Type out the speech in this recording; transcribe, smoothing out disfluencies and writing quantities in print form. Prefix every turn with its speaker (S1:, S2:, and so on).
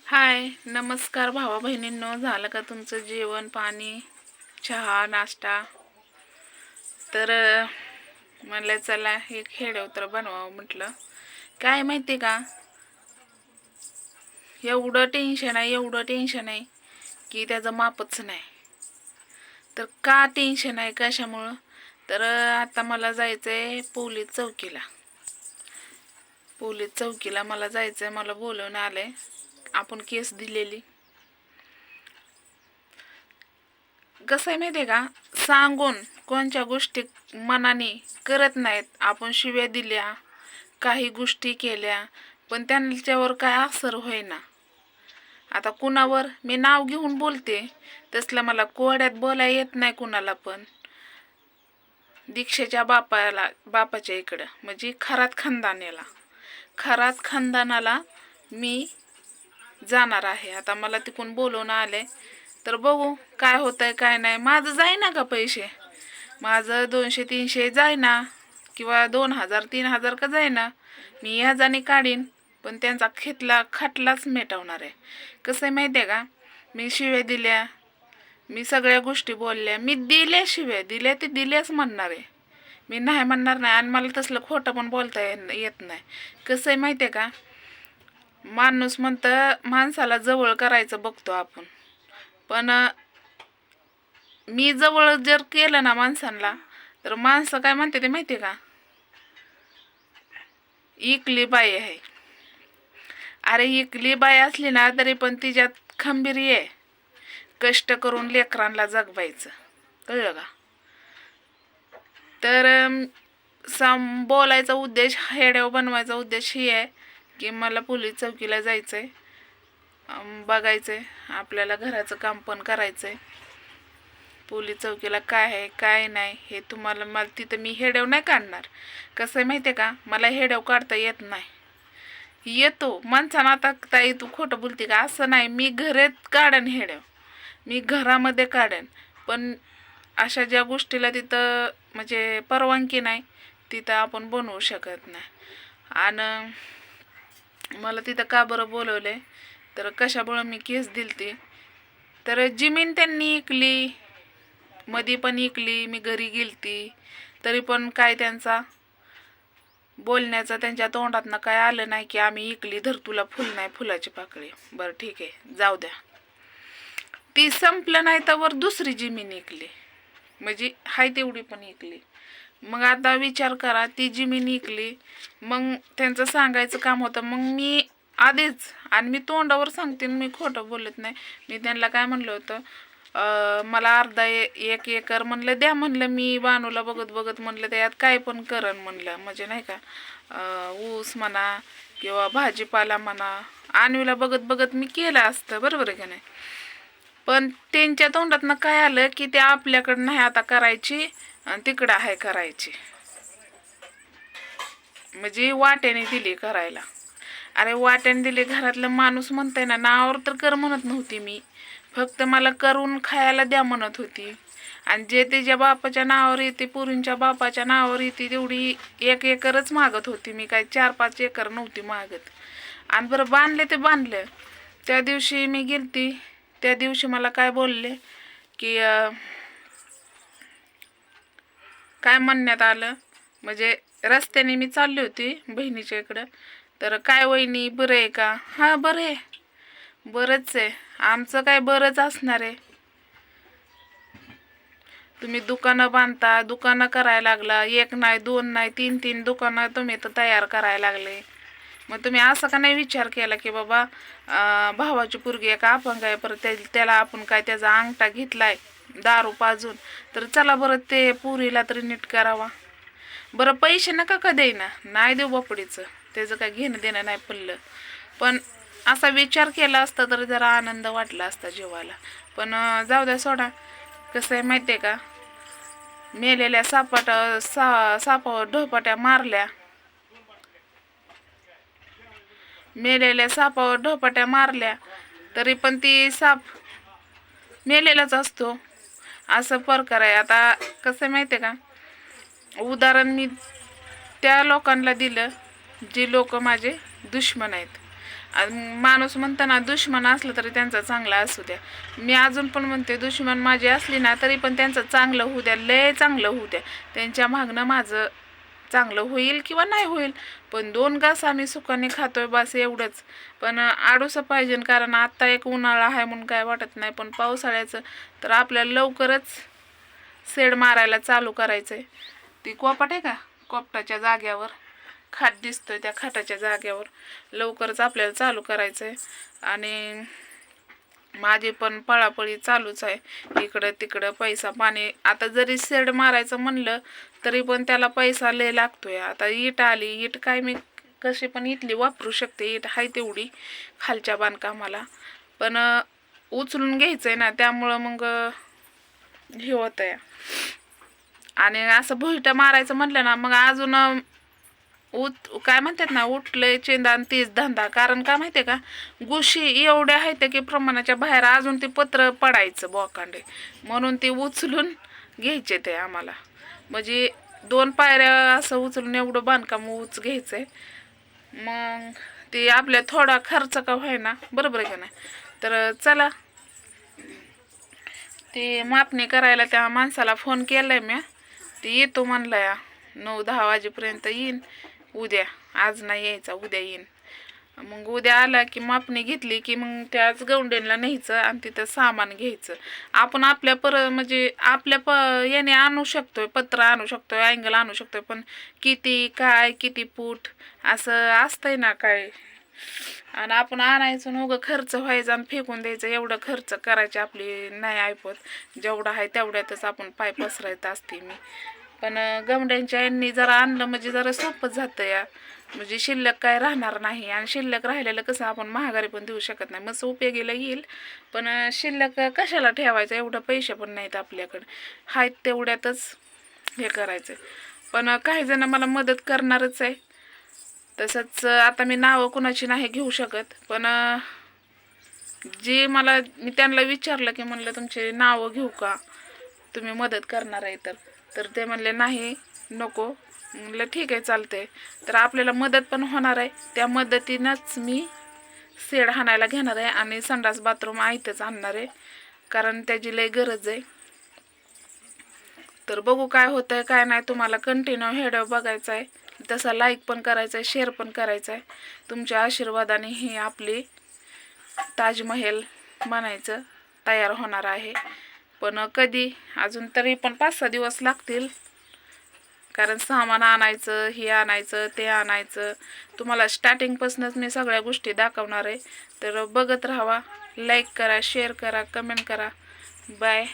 S1: हाय, नमस्कार भावा बहिणींनो. झालं का तुमचं जेवण पाणी, चहा नाश्ता? तर म्हणलं चला हे खेळ तर बनवावं म्हटलं. काय माहिती का, एवढं टेन्शन आहे की त्याचं मापच नाही. तर का टेन्शन आहे कशामुळं? तर आता मला जायचंय पोलीस चौकीला मला जायचंय. मला बोलवून आलंय. आपण केस दिलेली. कसं आहे माहिती आहे का, सांगून कोणत्या गोष्टी मनाने करत नाहीत. आपण शिव्या दिल्या, काही गोष्टी केल्या, पण त्यांच्यावर काय असर होईना. आता कुणावर मी नाव घेऊन बोलते, तसलं मला कोड्यात बोलाय येत नाही कुणाला पण. दीक्षेच्या बापाच्या इकडं म्हणजे खरात खानदानाला मी जाणार आहे. आता मला तिकडून बोलवून आले, तर बघू काय होतंय काय नाही. माझं जाईना का पैसे, माझं 200-300 जाईना, किंवा 2000-3000 का जाईना. मी याजाने काढीन, पण त्यांचा खटलाच मिटवणार आहे. कसं आहे माहिती आहे का, मी शिव्या दिल्या, मी सगळ्या गोष्टी बोलल्या, मी दिल्या शिव्या दिल्या, ते दिल्याच म्हणणार आहे. मी नाही म्हणणार नाही. आणि मला तसलं खोटं पण बोलता येत नाही. कसं आहे माहिती आहे का, माणूस म्हणतं माणसाला जवळ करायचं बघतो आपण, पण मी जवळ जर केलं ना माणसांना, तर माणसं काय म्हणते ते माहिती आहे का, इकली बाई आहे. अरे इकली बाई असली ना तरी पण तिच्यात खंबीरी आहे. कष्ट करून लेकरांना जगवायचं, कळलं का? तर बोलायचा उद्देश, हेड्याव बनवायचा उद्देश ही आहे की मला पोलीस चौकीला जायचंय, बघायचंय, आपल्याला घराचं काम पण करायचंय. पोलीस चौकीला काय आहे काय नाही हे तुम्हाला, मला तिथं मी हेड्याव नाही काढणार. कसं आहे माहिती आहे का, मला हेड्याव काढता येत नाही. येतो माणसानं, आता ताई तू खोटं बोलते का, असं नाही. मी घरात काढेन हेड्याव, मी घरामध्ये काढेन, पण अशा ज्या गोष्टीला तिथं म्हणजे परवानगी नाही तिथं आपण बनवू शकत नाही. आणि मला तिथं का बरं बोलवले, तर कशामुळं मी केस दिलती, तर जमीन त्यांनी इकली, मधी पण इकली, मी घरी गेलती, तरी पण काय त्यांचा बोलण्याचं त्यांच्या तोंडातनं काय आलं नाही की आम्ही इकली, धर तुला फुल नाही फुलाची पाकळी. बरं ठीक आहे जाऊ द्या. ती संपलं नाही तर दुसरी जमीन इकली, म्हणजे हाय तेवढी पण इकली. मग आता विचार करा, ती जमीन इकली, मग त्यांचं सांगायचं काम होतं. मग मी आधीच, आणि मी तोंडावर सांगते, मी खोटं बोलत नाही. मी त्यांना काय म्हणलं होतं, मला अर्धा एक एकर म्हणलं द्या, म्हणलं मी बानूला बघत बघत म्हणलं त्यात काय पण करण म्हणलं, म्हणजे नाही का, ऊस म्हणा किंवा भाजीपाला म्हणा, आणवीला बघत बघत मी केलं असतं, बरोबर आहे का नाही. पण त्यांच्या तोंडातनं काय आलं की ते आपल्याकडं नाही आता करायची आणि तिकडं आहे करायची, म्हणजे वाट्याने दिली करायला. अरे वाट्याने दिली, घरातलं माणूस म्हणताय ना, नावावर तर कर म्हणत नव्हती मी, फक्त मला करून खायला द्या म्हणत होती. आणि जे त्याच्या बापाच्या नावावर येते, पुरींच्या बापाच्या नावावर येते, तेवढी 1 एकरच मागत होती मी, काय 4-5 एकर नव्हती मागत. आणि बरं बांधले ते बांधलं. त्या दिवशी मी गेलती, त्या दिवशी मला काय बोलले की काय म्हणण्यात आलं, म्हणजे रस्त्याने मी चालली होती बहिणीच्या इकडं, तर काय वहिनी बरं आहे का? हां बरं आहे, बरंच आहे, आमचं काय बरंच असणार आहे. तुम्ही दुकानं बांधता, दुकानं करायला लागला, 1 नाही 2 नाही 3-3 दुकानं तुम्ही तर तयार करायला लागले. मग तुम्ही असं का नाही विचार केला की बाबा भावाची पोरगी का अपंग आहे, परत त्याला आपण काय त्याचा अंगठा घेतलाय दारू पाजून, तर चला बरं ते पुरीला तरी नीट करावा. बरं पैसे नका का देईना, नाही देऊ बापडीचं, त्याचं काय घेणं देणं नाही पडलं, पण असा विचार केला असता तर जरा आनंद वाटला असता जीवाला. पण जाऊ द्या सोडा. कसं आहे माहिती आहे का, मेलेल्या सापावर ढोपाट्या मारल्या, तरी पण ती साप मेलेलाच असतो, असं प्रकार आहे. आता कसं माहिती आहे का, उदाहरण मी त्या लोकांना दिलं जे लोक माझे दुश्मन आहेत. आणि माणूस म्हणताना दुश्मन असलं तरी त्यांचा चांगला असू द्या. मी अजून पण म्हणते दुश्मन माझी असली ना तरी पण त्यांचं चांगलं होऊ द्या, लय चांगलं होऊ द्या. त्यांच्या मागणं माझं चांगलं होईल किंवा नाही होईल, पण 2 घास आम्ही सुखाने खातोय बस एवढंच. पण आडूसं पाहिजे, कारण आत्ता एक उन्हाळा आहे म्हणून काय वाटत नाही, पण पावसाळ्याचं तर आपल्याला लवकरच शेड मारायला चालू करायचं आहे. ती कोपाट आहे का, कोपटाच्या जाग्यावर खाट दिसतोय, त्या खाटाच्या जाग्यावर लवकरच आपल्याला चालू करायचं आहे. आणि माझी पण पळापळी चालूच आहे, इकडं तिकडं पैसा पाणी. आता जरी शेड मारायचं म्हणलं तरी पण त्याला पैसा लय लागतोय. आता इट आली, इट काय मी कशी पण इथली वापरू शकते, इट आहे तेवढी खालच्या बांधकामाला, पण उचलून घ्यायचंय ना, त्यामुळं मग हे होत आहे. आणि असं भुईटं मारायचं म्हटलं ना मग अजून काय म्हणतात ना, उठलंय चेंदा आणि तीच धंदा. कारण काय माहितीये का, गुशी एवढ्या आहेत की प्रमाणाच्या बाहेर, अजून ते पत्र पडायचं बोकांडे, म्हणून ते उचलून घ्यायचे ते आम्हाला. म्हणजे 2 पायऱ्या असं उचलून एवढं बांधकाम घ्यायचंय. मग ते आपल्या थोडा खर्च का व्हायना, बरोबर आहे का नाही. तर चला, ते मापणी करायला त्या माणसाला फोन केलाय मी, ते येतो म्हणलाय 9-10 वाजेपर्यंत येईन उद्या. आज नाही यायचा, उद्या येईन. मग उद्या आला की मापणी घेतली की मग त्याच गौंडेला न्यायचं आणि तिथं सामान घ्यायचं. आपण आपल्या म्हणजे आपल्या याने आणू शकतोय, पत्र आणू शकतोय, अँगल आणू शकतोय, पण किती काय किती फूट असं असतंय ना काय. आणि आपण आणायचं न उगं खर्च व्हायचा आणि फेकून द्यायचं, एवढं खर्च करायची आपली नाही ऐपत. जेवढं आहे तेवढ्यातच आपण पाय पसरायत असते मी. पण गमड्यांच्या यांनी जरा आणलं म्हणजे जरा सोपं जातं या, म्हणजे शिल्लक काय राहणार नाही. आणि शिल्लक राहिलेलं कसं आपण महागारी पण देऊ शकत नाही, मस्त उपयोगीला येईल. पण शिल्लक कशाला ठेवायचं, एवढं पैसे पण नाहीत आपल्याकडे, आहेत तेवढ्यातच हे करायचं. पण काही जण मला मदत करणारच आहे. तसंच आता मी नावं कुणाची नाही घेऊ शकत, पण जे मी त्यांना विचारलं की म्हणलं तुमचे नावं घेऊ का, तुम्ही मदत करणार आहे तर ते म्हणले नाही नको. म्हणलं ठीक आहे चालतंय. तर आपल्याला मदत पण होणार आहे, त्या मदतीनंच मी शेड हाणायला घेणार आहे आणि संडास बाथरूम आयतच आणणार आहे, कारण त्याची लय गरज आहे. तर बघू काय होतंय काय नाही. तुम्हाला कंटिन्यू व्हिडिओ बघायचा आहे, तसा लाईक पण करायचा आहे, शेअर पण करायचा आहे. तुमच्या आशीर्वादाने ही आपली ताजमहल म्हणायचं तयार होणार आहे. पण कधी, अजून तरी पण 5-6 दिवस लागतील, कारण सामान आणायचं, हे आणायचं, ते आणायचं. तुम्हाला स्टार्टिंगपासूनच मी सगळ्या गोष्टी दाखवणार आहे, तर बघत राहावा. लाईक करा, शेअर करा, कमेंट करा. बाय.